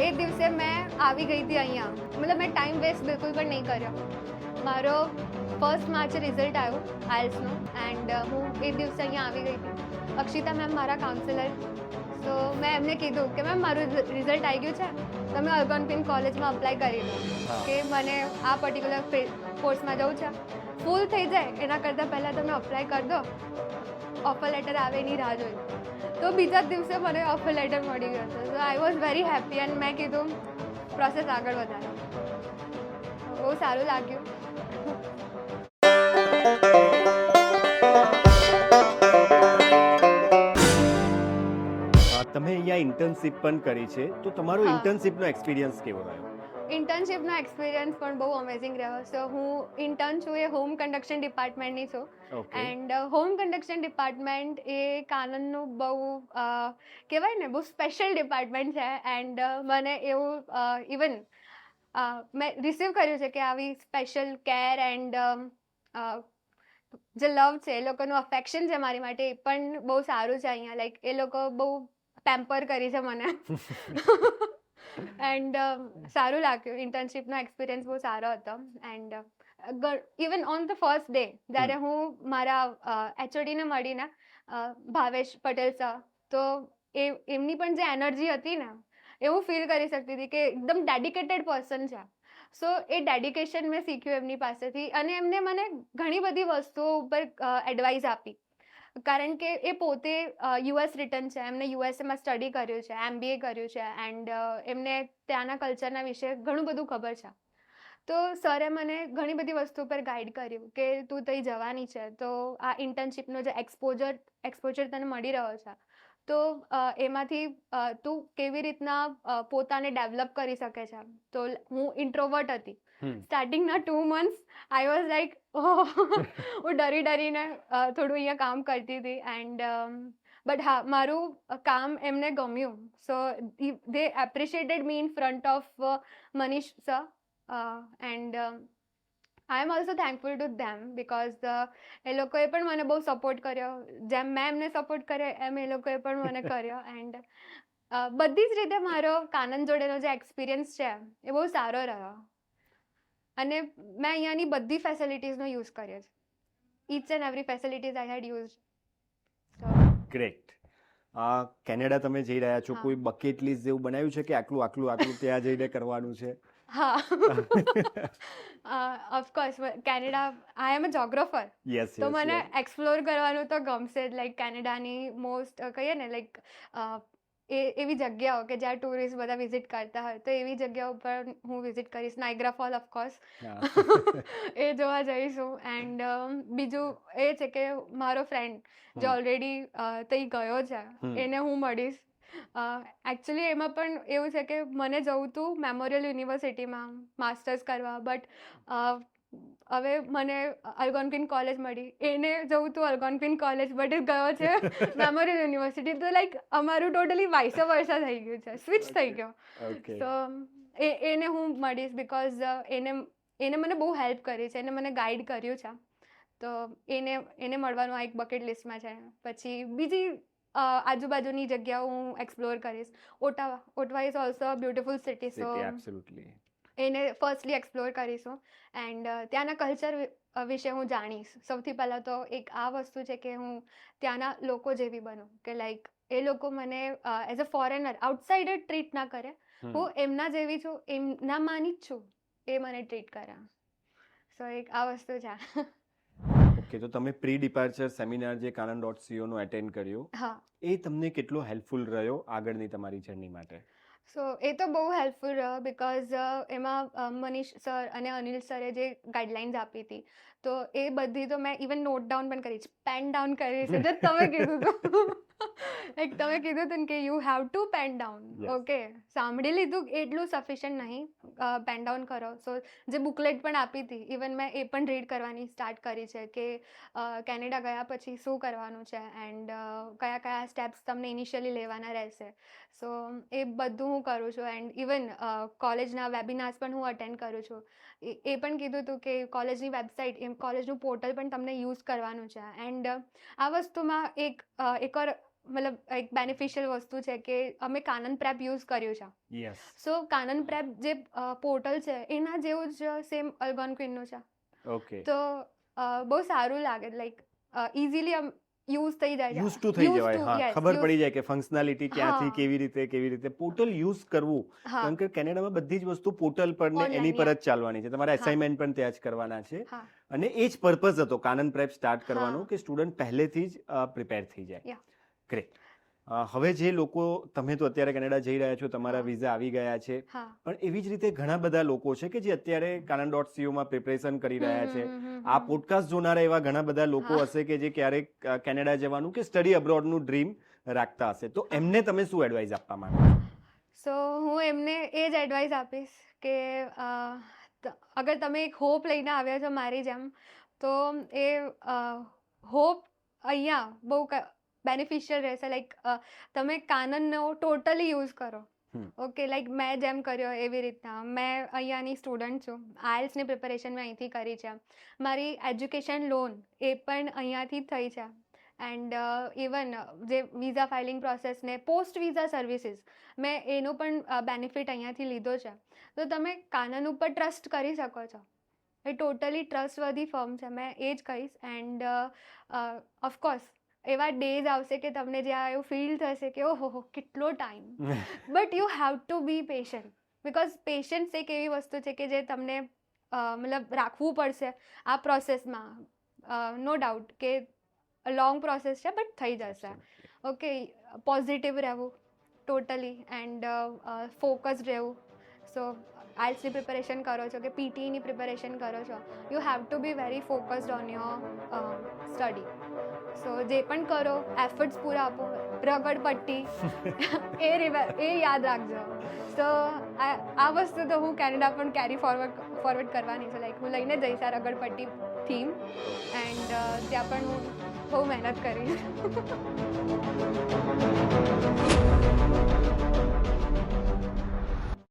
એ દિવસે મેં આવી ગઈ હતી અહીંયા, મતલબ મેં ટાઈમ વેસ્ટ બિલકુલ પણ નહીં કર્યો. મારો 1 માર્ચે રિઝલ્ટ આવ્યો આઇએલ્સનું એન્ડ હું એ દિવસે અહીંયા આવી ગઈ હતી. અક્ષિતા મેમ મારા કાઉન્સિલર, સો મેં એમને કીધું કે મેમ મારું રિઝલ્ટ આવી ગયું છે, તમે અલ્ગોન્ક્વિન કોલેજમાં અપ્લાય કરી દો કે મને આ પર્ટિક્યુલર કોર્સમાં જવું છે. ફૂલ થઈ જાય એના કરતાં પહેલાં તમે અપ્લાય કરી દો, ઓફર લેટર આવે એની રાહ જોઈ. તો બીજા જ દિવસે મને ઓફર લેટર મળી ગયો હતો. So I was very happy and મેં કીધું પ્રોસેસ આગળ વધારો. બહુ સારું લાગ્યું. તમે અહીંયા ઇન્ટર્નશિપ પણ કરી છે, તો તમારો હા. ઇન્ટર્નશિપનો એક્સપિરિયન્સ કેવો રહ્યો? ઇન્ટર્નશિપનો એક્સપિરિયન્સ પણ બહુ અમેઝિંગ રહ્યો. સો હું ઇન્ટર્ન છું એ હોમ કન્ડક્શન ડિપાર્ટમેન્ટની છું. Okay. And home conduction department એ કાનનનું બહુ કહેવાય ને બહુ સ્પેશિયલ ડિપાર્ટમેન્ટ છે. એન્ડ મને એવું ઇવન મેં રિસીવ કર્યું છે કે આવી સ્પેશિયલ કેર એન્ડ જે લવ છે એ લોકોનું અફેક્શન છે મારી માટે, એ પણ બહુ સારું છે અહીંયા. લાઈક એ લોકો બહુ પેમ્પર કરી છે મને. એન્ડ સારું લાગ્યું. ઇન્ટર્નશિપનો એક્સપિરિયન્સ બહુ સારો હતો. And even on the first day જ્યારે હું મારા એચઓડીને મળીને ભાવેશ પટેલ સર, તો એમની પણ જે એનર્જી હતી ને એવું ફીલ કરી શકતી હતી કે એકદમ ડેડિકેટેડ પર્સન છે. સો એ ડેડિકેશન મેં શીખ્યું એમની પાસેથી અને એમને મને ઘણી બધી વસ્તુઓ ઉપર એડવાઇસ આપી. કારણ કે એ પોતે યુએસ રિટર્ન છે, એમને યુએસએમાં સ્ટડી કર્યું છે, MBA કર્યું છે એન્ડ એમને ત્યાંના કલ્ચરના વિશે ઘણું બધું ખબર છે. તો સરે મને ઘણી બધી વસ્તુ પર ગાઈડ કર્યું કે તું ત્યાં જવાની છે તો આ ઇન્ટર્નશિપનો જે એક્સપોઝર તને મળી રહ્યો છે, તો એમાંથી તું કેવી રીતના પોતાને ડેવલપ કરી શકે છે. તો હું ઇન્ટ્રોવર્ટ હતી. સ્ટાર્ટિંગના 2 મંથ્સ આઈ વોઝ લાઈક હું ડરીને થોડું અહીંયા કામ કરતી હતી. એન્ડ બટ હા, મારું કામ એમને ગમ્યું. So they appreciated me in front of Manish sir. And I am also thankful to them because એ લોકોએ પણ મને બહુ સપોર્ટ કર્યો. જેમ મેં એમને સપોર્ટ કર્યો એમ એ લોકોએ પણ મને કર્યો. એન્ડ બધી જ રીતે મારો કાનન જોડેનો જે એક્સપિરિયન્સ છે એ બહુ સારો રહ્યો. અને મેં અહીંયાની બધી ફેસિલિટીઝનો યુઝ કર્યો છે. each and every facilities I had used. So, great. Canada તમે જઈ રહ્યા છો, હા. કોઈ બકેટ લિસ્ટ જેવું બનાવ્યું છે કે આટલું ત્યાં જઈને કરવાનું છે? હા. ઓફકોર્સ કેનેડા, આઈ એમ અ જોગ્રાફર, યસ તો મને એક્સપ્લોર કરવાનું તો ગમશે જ. લાઈક કેનેડાની મોસ્ટ કહીએ ને લાઈક એવી જગ્યાઓ કે જ્યાં ટુરિસ્ટ બધા વિઝિટ કરતા હોય, તો એવી જગ્યાઓ પર હું વિઝિટ કરીશ. નાઇગ્રા ફોલ ઓફકોર્સ એ જોવા જઈશું. એન્ડ બીજું એ છે કે મારો ફ્રેન્ડ જે ઓલરેડી ત્યાં ગયો છે એને હું મળીશ. એકચ્યુઅલી એમાં પણ એવું છે કે મને જવું હતું મેમોરિયલ યુનિવર્સિટીમાં માસ્ટર્સ કરવા, બટ હવે મને અલ્ગોન્ક્વિન કોલેજ મળી. એને જવું હતું અલ્ગોન્ક્વિન કોલેજ, બટ એ ગયો છે મેમોરિયલ યુનિવર્સિટી. તો લાઈક અમારું ટોટલી વાઇસ વર્સા થઈ ગયું છે, સ્વિચ થઈ ગયો. તો એને હું મળીશ બિકોઝ એને મને બહુ હેલ્પ કરી છે, એને મને ગાઈડ કર્યું છે. તો એને મળવાનું આ એક બકેટ લિસ્ટમાં છે. પછી બીજી આજુબાજુની જગ્યાઓ હું એક્સપ્લોર કરીશ. ઓટાવા is also a beautiful city, so absolutely. એને ફર્સ્ટલી એક્સપ્લોર કરીશું. એન્ડ ત્યાંના કલ્ચર વિશે હું જાણીશ. સૌથી પહેલાં તો એક આ વસ્તુ છે કે હું ત્યાંના લોકો જેવી બનું, કે લાઈક એ લોકો મને as a foreigner outsider treat ના કરે. હું એમના જેવી છું, એમનામાંની જ છું, એ મને ટ્રીટ કરે. સો એક આ વસ્તુ છે. ઓકે, તો તમે પ્રી ડિપાર્ચર સેમિનાર જે kanan.co નો એટેન્ડ કર્યો, હા. એ તમને કેટલો હેલ્પફુલ રહ્યો આગળની તમારી જર્ની માટે? સો એ તો બહુ હેલ્પફુલ રહ્યો બિકોઝ એમાં મનીષ સર અને અનિલ સરે જે ગાઈડલાઇન્સ આપી હતી, તો એ બધી તો મેં ઇવન નોટ ડાઉન પણ કરી છે, પેન ડાઉન કરી છે. જે તમે કીધું હતું એક તમે કીધું હતું ને કે you have to pen down. Okay, સાંભળી લીધું એટલું સફિશિયન્ટ નહીં, પેન ડાઉન કરો. સો જે બુકલેટ પણ આપી હતી, ઇવન મેં એ પણ રીડ કરવાની સ્ટાર્ટ કરી છે કે કેનેડા ગયા પછી શું કરવાનું છે એન્ડ કયા કયા સ્ટેપ્સ તમને ઇનિશિયલી લેવાના રહેશે. સો એ બધું હું કરું છું. એન્ડ ઇવન કોલેજના વેબિનાર્સ પણ હું અટેન્ડ કરું છું. એ પણ કીધું હતું કે કોલેજની વેબસાઇટ, કોલેજનું પોર્ટલ પણ તમને યુઝ કરવાનું છે. એન્ડ આ વસ્તુમાં એક મતલબ એક બેનિફિશિયલ વસ્તુ છે કે અમે કાનન પ્રેપ યુઝ કર્યું છે. યસ. સો કાનન પ્રેપ જે પોર્ટલ છે એના જેવું જ સેમ અલ્ગોન્ક્વિનનું છે. ઓકે. તો બહુ સારું લાગે, લાઈક ઇઝીલી યુઝ થઈ જાય. યુઝ ટુ થઈ જવાય. હા, ખબર પડી જાય કે ફંક્શનાલિટી ક્યાંથી હા. કેવી રીતે પોર્ટલ યુઝ કરવું. હા કારણ કે કેનેડામાં બધી જ વસ્તુ પોર્ટલ પર ને Online, એની પર yeah. જ ચાલવાની છે. તમારા હા. અસાઇનમેન્ટ પણ ત્યાં જ કરવાના છે. હા અને એ જ પર્પઝ હતો કાનન પ્રેપ સ્ટાર્ટ કરવાનો હા. કે સ્ટુડન્ટ પહેલેથી જ પ્રિપેર થઈ જાય. Yeah. ગ્રેટ. હવે જે લોકો, તમે તો અત્યારે કેનેડા જઈ રહ્યા છો, તમારા હા. વિઝા આવી ગયા છે, હા પણ એવી જ રીતે ઘણા બધા લોકો છે કે જે અત્યારે canon.co માં પ્રિપરેશન કરી રહ્યા છે. આ પોડકાસ્ટ જોનારા એવા ઘણા બધા લોકો હા. હશે કે જે ક્યારેક કેનેડા જવાનું કે સ્ટડી અબ્રોડનું ડ્રીમ રાખતા હશે. તો હા. એમને તમે શું એડવાઇસ આપવા માંગો છો? સો હું એમને એ જ એડવાઇસ આપીશ કે અગર તમે એક હોપ લઈને આવ્યા છો મારી જેમ, તો એ હોપ અહીંયા બહુ બેનિફિશિયલ રહેશે. લાઈક તમે કાનનનો ટોટલી યુઝ કરો. હમ. ઓકે, લાઈક મેં જેમ કર્યો એવી રીતના. મેં અહીંયાની સ્ટુડન્ટ છું. આઇએલ્સની પ્રિપેરેશન મેં અહીંથી કરી છે. મારી એજ્યુકેશન લોન એ પણ અહીંયાથી જ થઈ છે. એન્ડ ઇવન જે વિઝા ફાઇલિંગ પ્રોસેસ ને પોસ્ટ વિઝા સર્વિસીસ, મેં એનો પણ બેનિફિટ અહીંયાથી લીધો છે. તો તમે કાનન ઉપર ટ્રસ્ટ કરી શકો છો. એ ટોટલી ટ્રસ્ટવર્ધી ફર્મ છે, મેં એ જ કહીશ. એન્ડ ઓફકોર્સ એવા ડેઝ આવશે કે તમને જ્યાં એવું ફીલ થશે કે ઓહો કેટલો time, but you have to be patient. Because patience એક એવી વસ્તુ છે કે જે તમને મતલબ રાખવું પડશે આ પ્રોસેસમાં. નો ડાઉટ કે લોંગ પ્રોસેસ છે બટ થઈ જશે. ઓકે, પોઝિટિવ રહેવું ટોટલી એન્ડ ફોકસ્ડ રહેવું. સો આઇલ્સની પ્રિપેરેશન કરો છો કે પીટીની પ્રિપેરેશન કરો છો, you have to be very focused on your study. So જે પણ કરો એફર્ટ્સ પૂરા આપો. રગડ પટ્ટી એ યાદ રાખજો. સો આ વસ્તુ તો હું કેનેડા પણ કેરી ફોરવર્ડ કરવાની છે. લાઈક હું લઈને જઈશ આ રગડ પટ્ટી થીમ. એન્ડ ત્યાં પણ હું બહુ મહેનત કરીશ.